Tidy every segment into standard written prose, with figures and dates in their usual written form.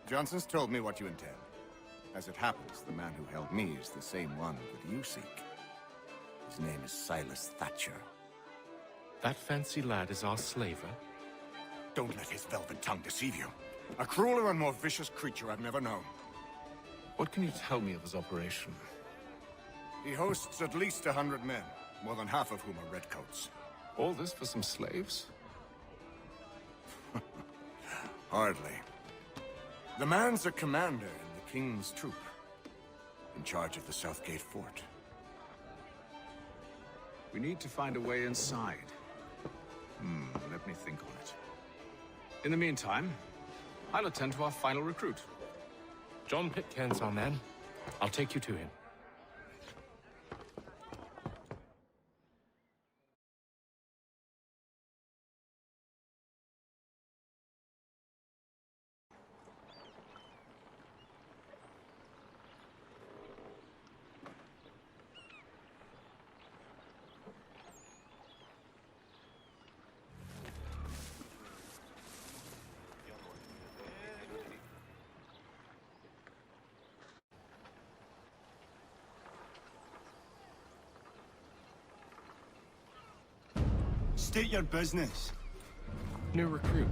Johnson's told me what you intend. As it happens, the man who held me is the same one that you seek. His name is Silas Thatcher. That fancy lad is our slaver? Don't let his velvet tongue deceive you. A crueler and more vicious creature I've never known. What can you tell me of his operation? He hosts at least 100 men, more than half of whom are redcoats. All this for some slaves? Hardly. The man's a commander in the King's troop, in charge of the Southgate fort. We need to find a way inside. Let me think on it. In the meantime, I'll attend to our final recruit. John Pitcairn's our man. I'll take you to him. State your business. New recruit.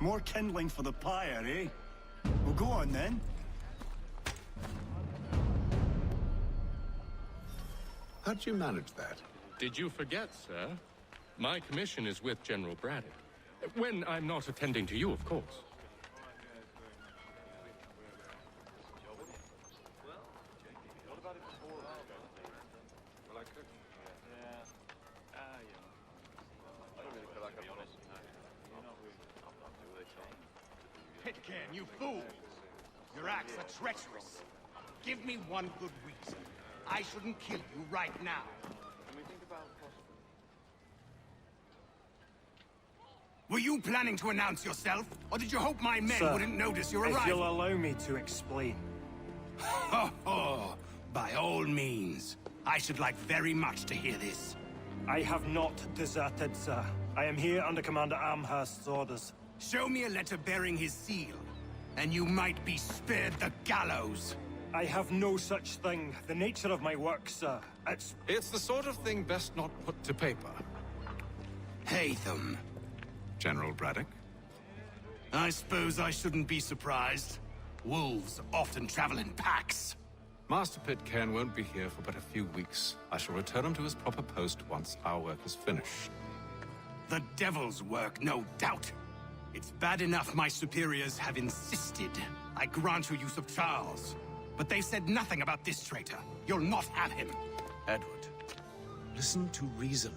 More kindling for the pyre, eh? Well, go on then. How'd you manage that? Did you forget, sir? My commission is with General Braddock. When I'm not attending to you, of course. Pitcairn, you fool! Your acts are treacherous. Give me one good reason. I shouldn't kill you right now. Were you planning to announce yourself? Or did you hope my men wouldn't notice your arrival? If you'll allow me to explain. Ho ho! By all means. I should like very much to hear this. I have not deserted, sir. I am here under Commander Amherst's orders. Show me a letter bearing his seal, and you might be spared the gallows. I have no such thing. The nature of my work, sir, It's the sort of thing best not put to paper. Haytham. General Braddock? I suppose I shouldn't be surprised. Wolves often travel in packs. Master Pitcairn won't be here for but a few weeks. I shall return him to his proper post once our work is finished. The devil's work, no doubt. It's bad enough my superiors have insisted I grant you use of Charles. But they've said nothing about this traitor. You'll not have him. Edward, listen to reason.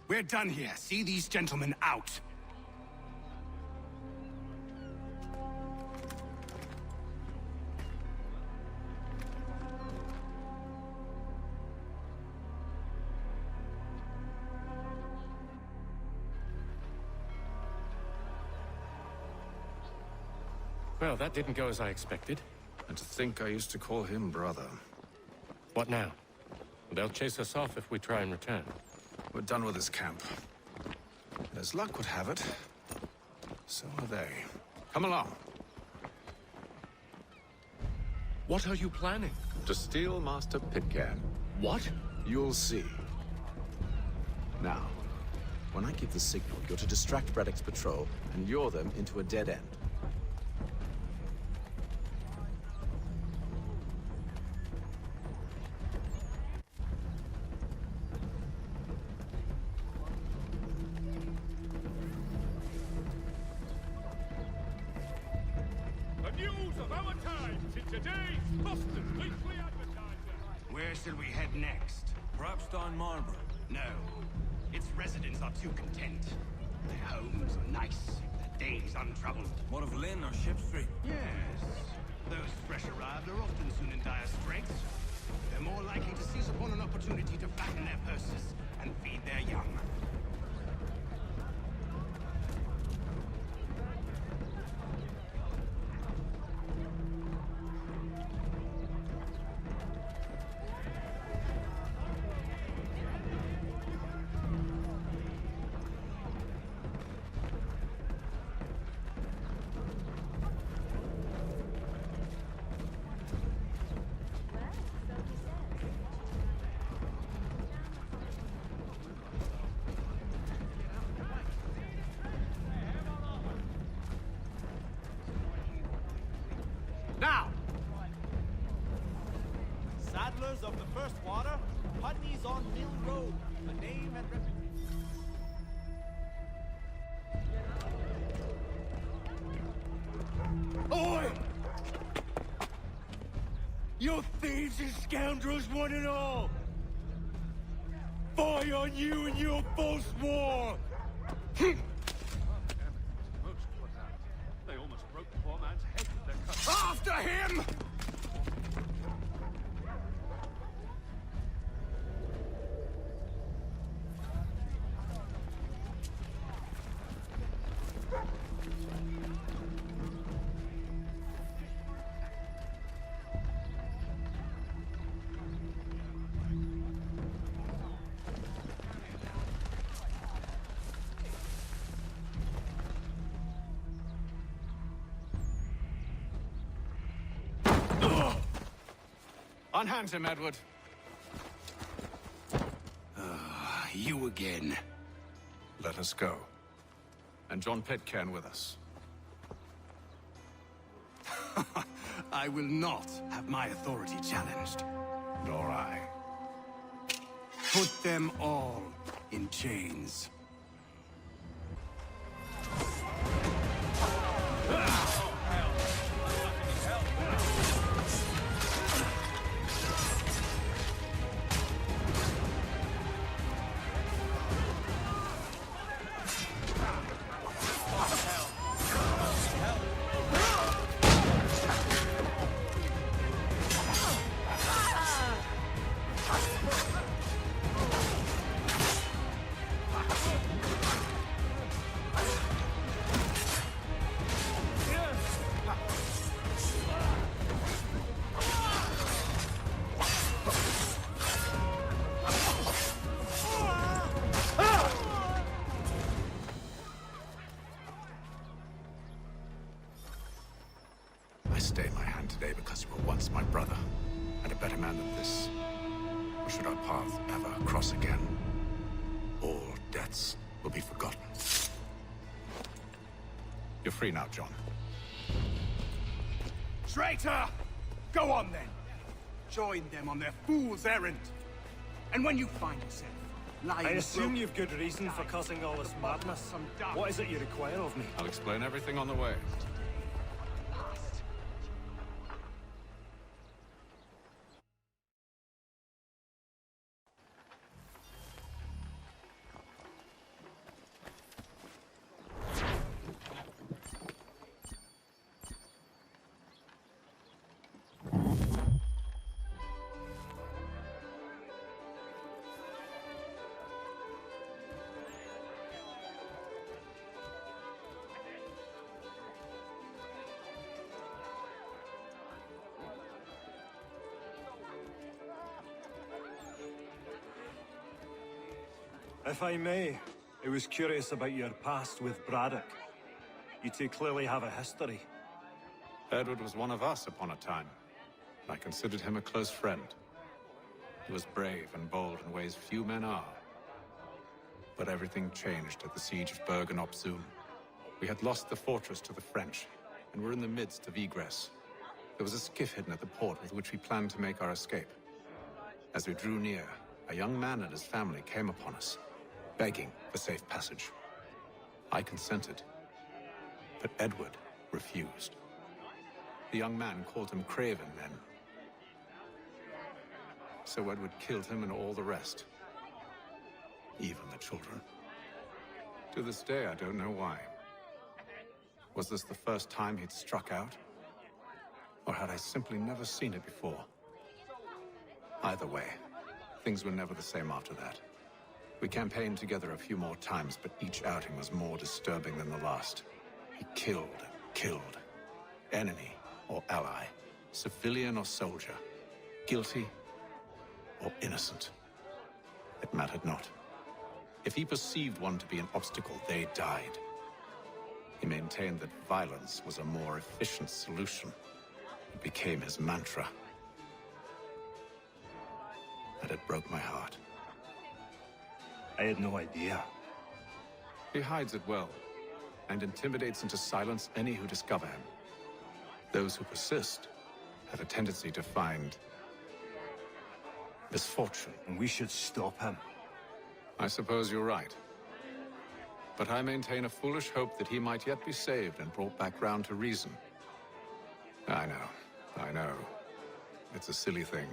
We're done here. See these gentlemen out. Well, that didn't go as I expected. And to think I used to call him brother. What now? They'll chase us off if we try and return. We're done with this camp. As luck would have it, so are they. Come along. What are you planning? To steal Master Pitcairn. What? You'll see. Now, when I give the signal, you're to distract Braddock's patrol and lure them into a dead end. Where shall we head next? Perhaps down Marlborough. No. Its residents are too content. Their homes are nice, their days untroubled. What of Lynn or Ship Street? Yes. Those fresh arrived are often soon in dire straits. They're more likely to seize upon an opportunity to fatten their purses and feed their young. on Mill Road. A name and reputation. Oi! You thieves and scoundrels, one and all! Fire on you and your false war! They almost broke the poor man's head with their cuts. After him! Unhand him, Edward. You again. Let us go. And John Pitcairn with us. I will not have my authority challenged. Nor I. Put them all in chains. I stay my hand today because you were once my brother, and a better man than this. Or should our paths ever cross again, all debts will be forgotten. You're free now, John. Traitor! Go on then. Join them on their fool's errand. And when you find yourself lying... I assume you've good reason for causing all this madness. What is it you require of me? I'll explain everything on the way. If I may, I was curious about your past with Braddock. You two clearly have a history. Edward was one of us upon a time. I considered him a close friend. He was brave and bold in ways few men are. But everything changed at the siege of Bergen-op-Zoom. We had lost the fortress to the French, and were in the midst of egress. There was a skiff hidden at the port with which we planned to make our escape. As we drew near, a young man and his family came upon us, begging for safe passage. I consented, but Edward refused. The young man called him Craven then. So Edward killed him and all the rest. Even the children. To this day, I don't know why. Was this the first time he'd struck out? Or had I simply never seen it before? Either way, things were never the same after that. We campaigned together a few more times, but each outing was more disturbing than the last. He killed. Enemy or ally, civilian or soldier, guilty or innocent. It mattered not. If he perceived one to be an obstacle, they died. He maintained that violence was a more efficient solution. It became his mantra. And it broke my heart. I had no idea. He hides it well, and intimidates into silence any who discover him. Those who persist have a tendency to find misfortune. And we should stop him. I suppose you're right. But I maintain a foolish hope that he might yet be saved and brought back round to reason. I know. It's a silly thing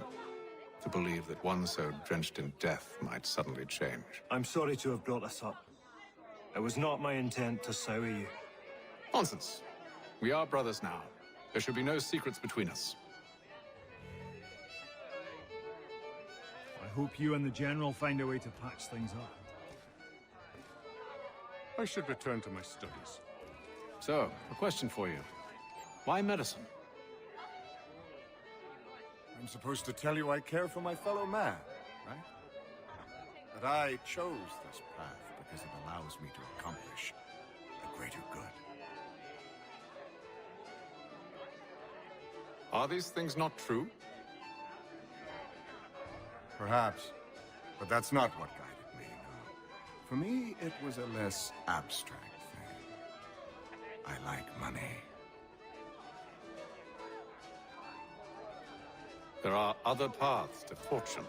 to believe that one so drenched in death might suddenly change. I'm sorry to have brought this up. It was not my intent to sour you. Nonsense. We are brothers now. There should be no secrets between us. I hope you and the General find a way to patch things up. I should return to my studies. So, a question for you. Why medicine? I'm supposed to tell you I care for my fellow man, right? That I chose this path because it allows me to accomplish a greater good. Are these things not true? Perhaps, but that's not what guided me, no. For me, it was a less abstract thing. I like money. There are other paths to fortune.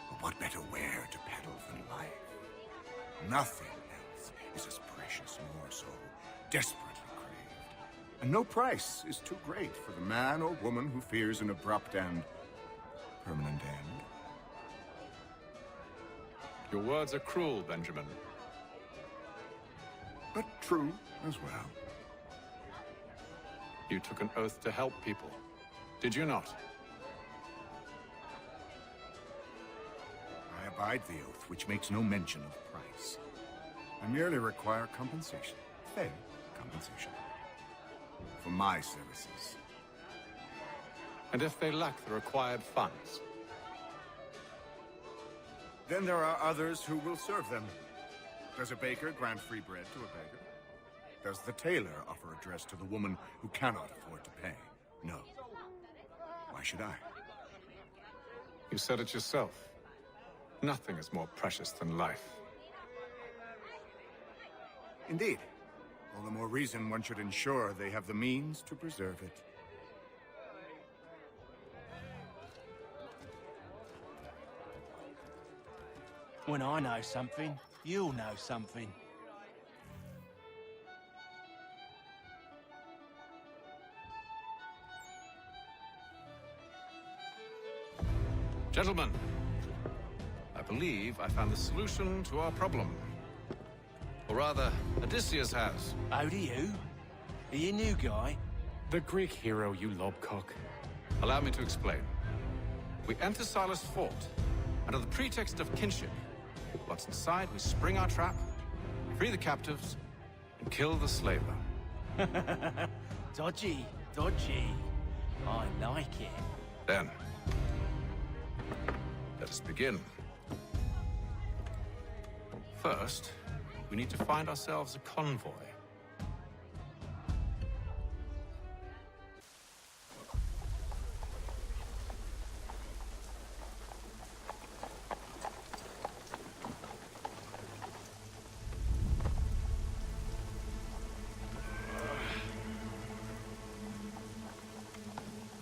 But what better ware to peddle than life? Nothing else is as precious nor so desperately craved. And no price is too great for the man or woman who fears an abrupt and permanent end. Your words are cruel, Benjamin. But true as well. You took an oath to help people, did you not? I abide the oath, which makes no mention of price. I merely require compensation, fair compensation, for my services. And if they lack the required funds? Then there are others who will serve them. Does a baker grant free bread to a beggar? Does the tailor offer a dress to the woman who cannot afford to pay? No. Why should I? You said it yourself. Nothing is more precious than life. Indeed. All the more reason one should ensure they have the means to preserve it. When I know something, you'll know something. Gentlemen, I believe I found the solution to our problem. Or rather, Odysseus has. Oh, do you? Are you a new guy? The Greek hero, you lobcock. Allow me to explain. We enter Silas' fort, under the pretext of kinship. Once inside, we spring our trap, free the captives, and kill the slaver. Dodgy, dodgy. I like it. Then, let us begin. First, we need to find ourselves a convoy.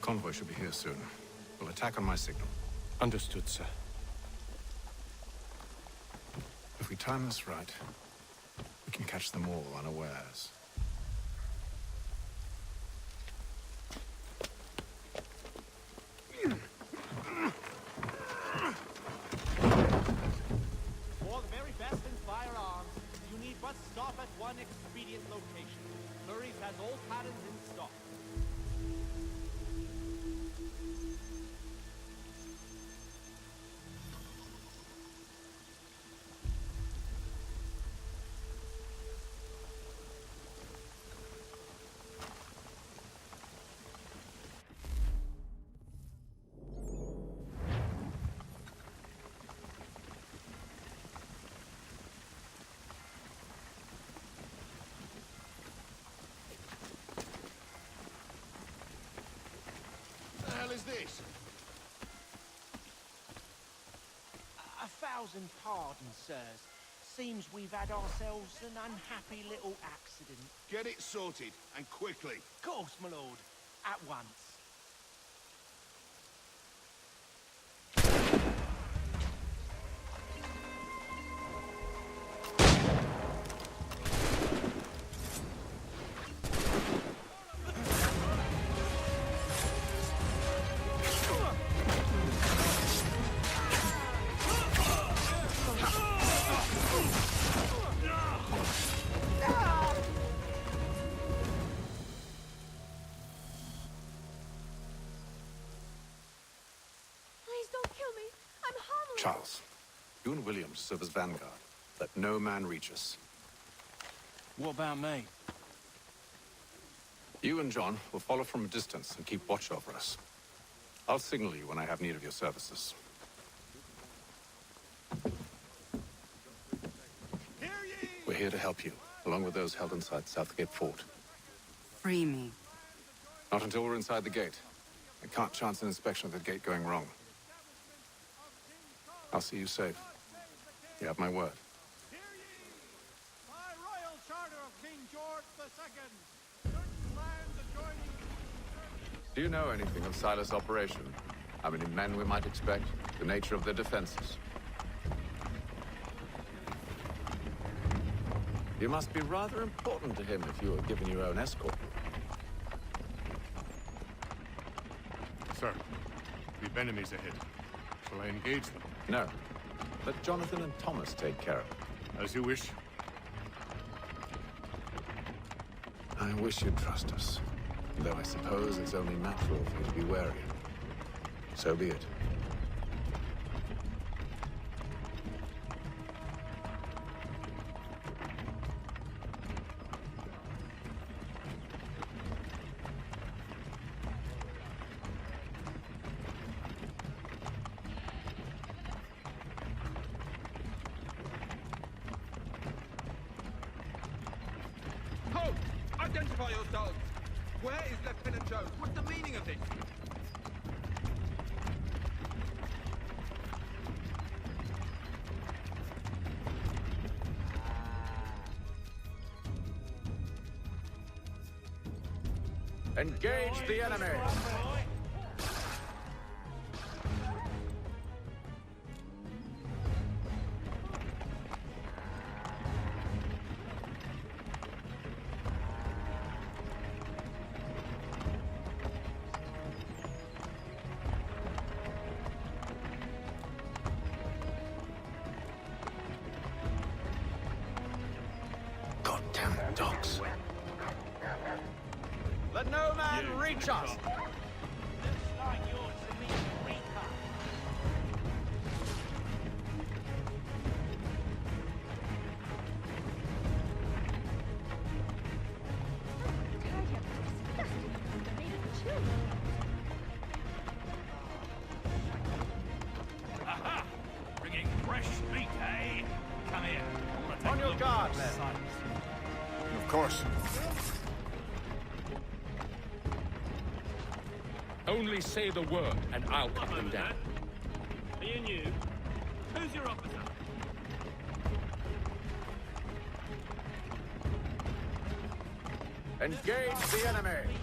Convoy should be here soon. We'll attack on my signal. Understood, sir. If we time this right, we can catch them all unawares. For the very best in firearms, you need but stop at one expedient location. Murray's has all patterns in stock. Is this? A thousand pardons, sirs. Seems we've had ourselves an unhappy little accident. Get it sorted, and quickly. Of course, my lord. At once. Charles, you and William serve as vanguard. Let no man reach us. What about me? You and John will follow from a distance and keep watch over us. I'll signal you when I have need of your services. We're here to help you, along with those held inside Southgate Fort. Free me. Not until we're inside the gate. I can't chance an inspection of the gate going wrong. I'll see you safe. You have my word. Hear ye! By royal charter of King George II, certain lands adjoining... Do you know anything of Silas' operation? How many men we might expect? The nature of their defenses? You must be rather important to him if you are given your own escort. Sir, we've enemies ahead. Shall I engage them? No. Let Jonathan and Thomas take care of it. As you wish. I wish you'd trust us. Though I suppose it's only natural for you to be wary. So be it. Halt! Identify yourselves! Where is Lieutenant Jones? What's the meaning of this? Engage the enemy! Goddamn dogs. Let no man reach us! Aha! Bringing fresh meat, eh? Come here. I wanna take On a your look guard, at the men. sights. Of course. Only say the word, and I'll cut them down. Me and you. Who's your officer? Engage the enemy!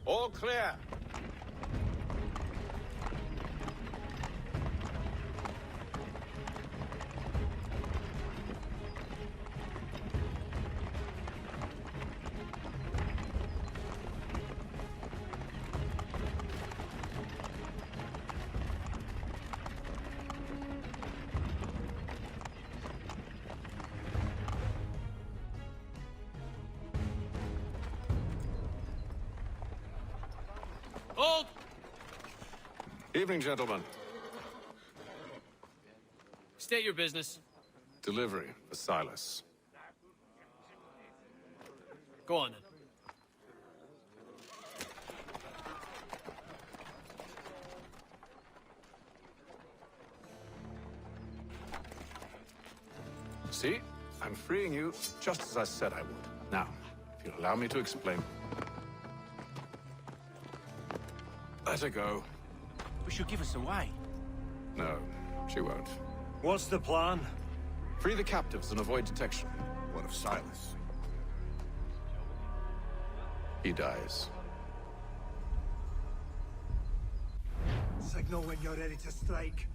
All clear. Hold! Evening, gentlemen. State your business. Delivery for Silas. Go on then. See? I'm freeing you just as I said I would. Now, if you'll allow me to explain. Let her go. But she'll give us away. No, she won't. What's the plan? Free the captives and avoid detection. What of Silas? He dies. Signal when you're ready to strike.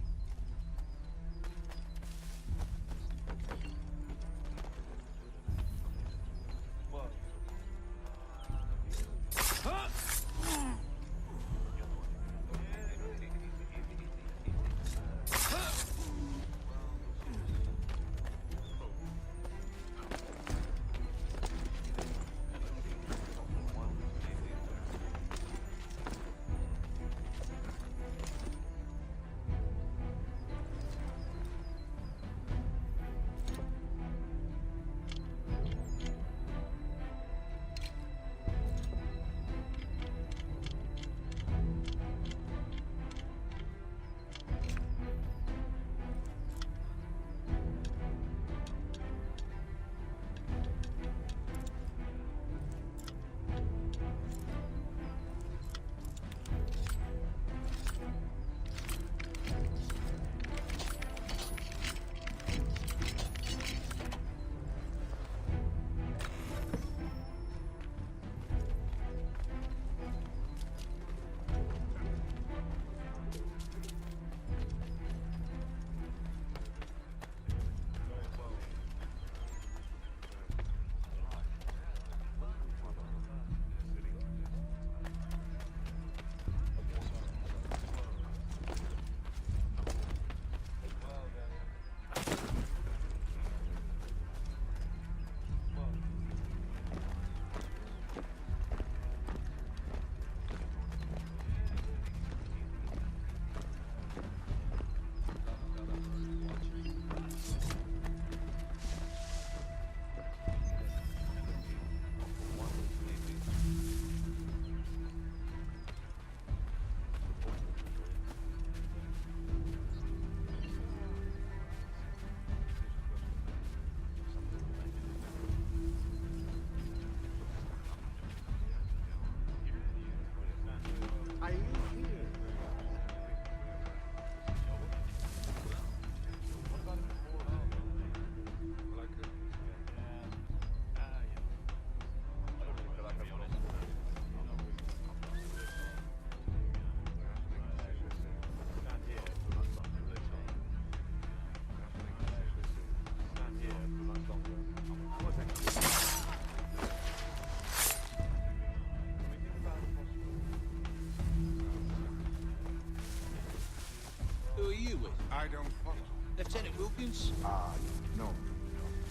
I don't follow. Lieutenant Wilkins? No.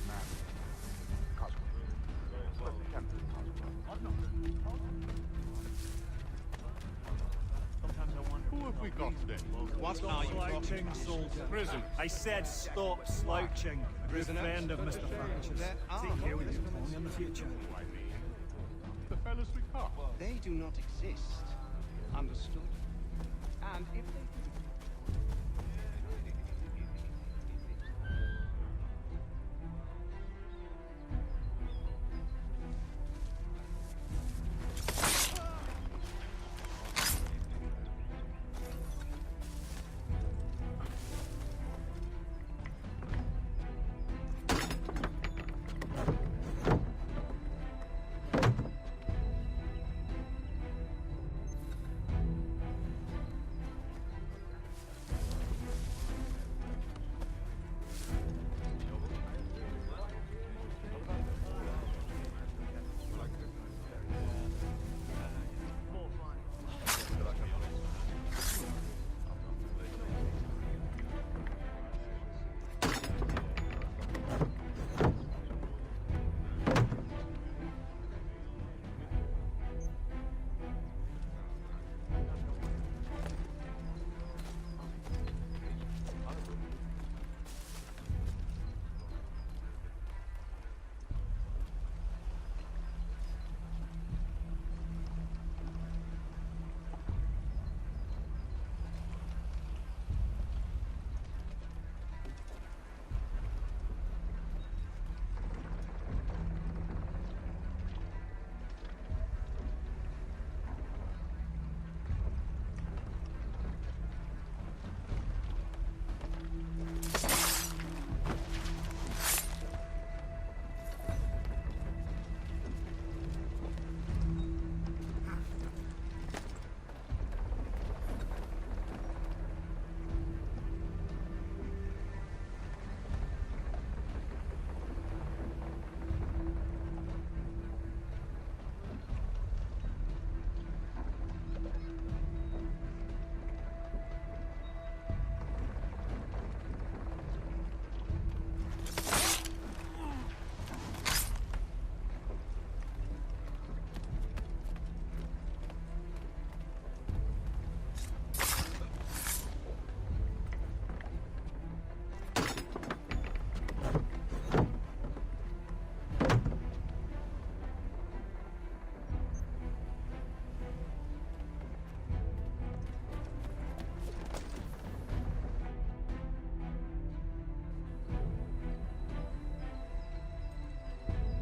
Man. Cosmo. Captain Cosmo. Sometimes I wonder Who have we got then? What are you slouching, soldier? Prison. I said stop slouching. A good friend of Mr. Thatcher's. Take care with you, only in the future. The fellas we caught. They do not exist. Understood? And if they do...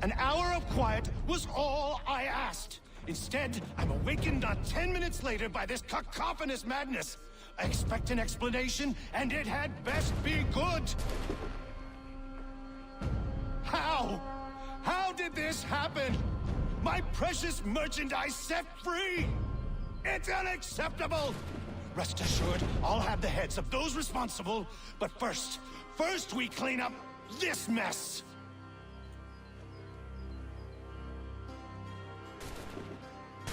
An hour of quiet was all I asked. Instead, I'm awakened not 10 minutes later by this cacophonous madness. I expect an explanation, and it had best be good. How? How did this happen? My precious merchandise set free! It's unacceptable! Rest assured, I'll have the heads of those responsible, but first we clean up this mess!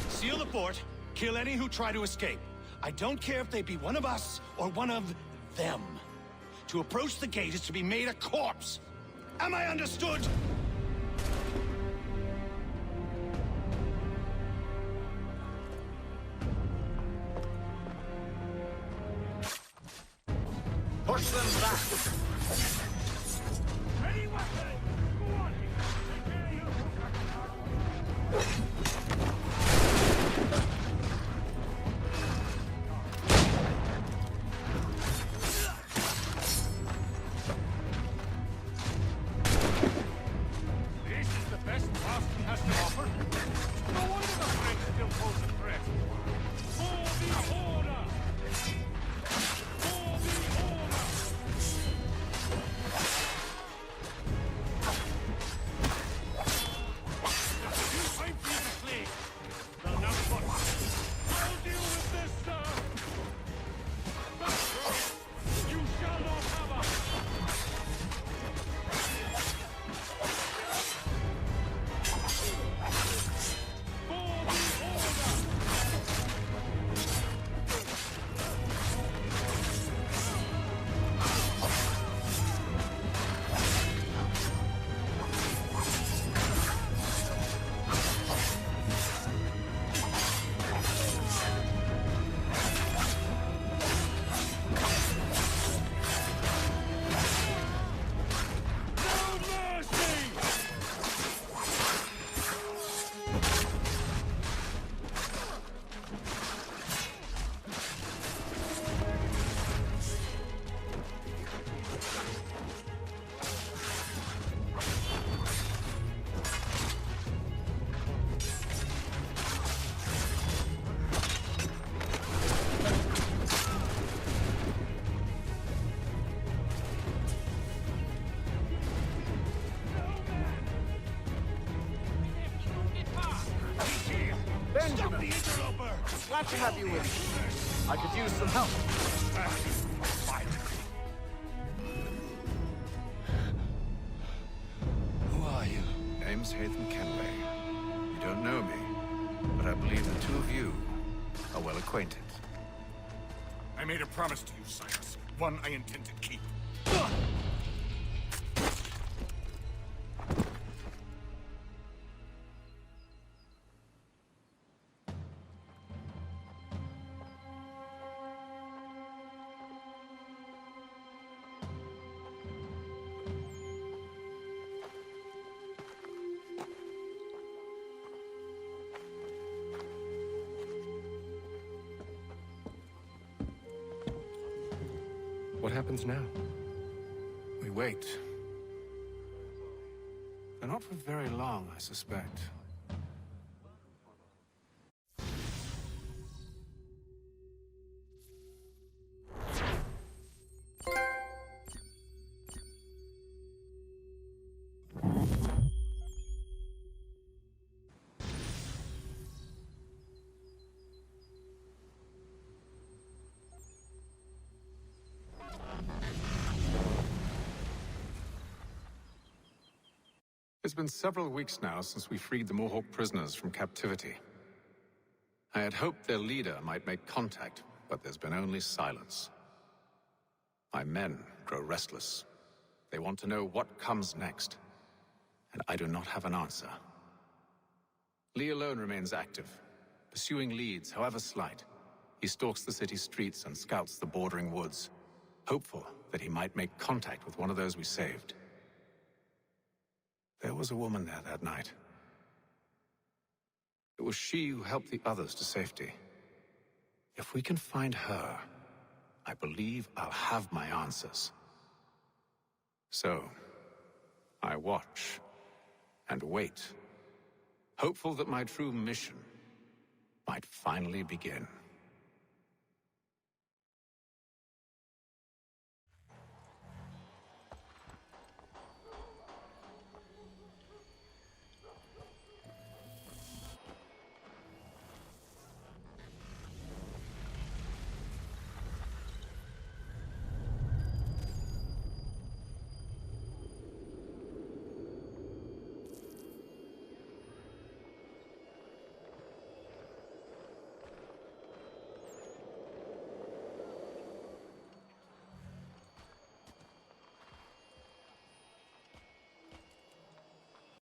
Seal the fort, kill any who try to escape. I don't care if they be one of us or one of them. To approach the gate is to be made a corpse. Am I understood? Push them back! Ready weapon! Go on! Take care of you! This is the best Boston has to offer. No wonder the French still pose a threat. For the order! For the order! Glad to have you with me. I could use some help. Who are you? Name's Haytham Kenway. You don't know me, but I believe the two of you are well acquainted. I made a promise to you, Cyrus. One I intend to keep. What happens now? We wait. But not for very long, I suspect. It's been several weeks now since we freed the Mohawk prisoners from captivity. I had hoped their leader might make contact, but there's been only silence. My men grow restless. They want to know what comes next, and I do not have an answer. Lee alone remains active, pursuing leads, however slight. He stalks the city streets and scouts the bordering woods, hopeful that he might make contact with one of those we saved. There was a woman there that night. It was she who helped the others to safety. If we can find her, I believe I'll have my answers. So, I watch and wait, hopeful that my true mission might finally begin.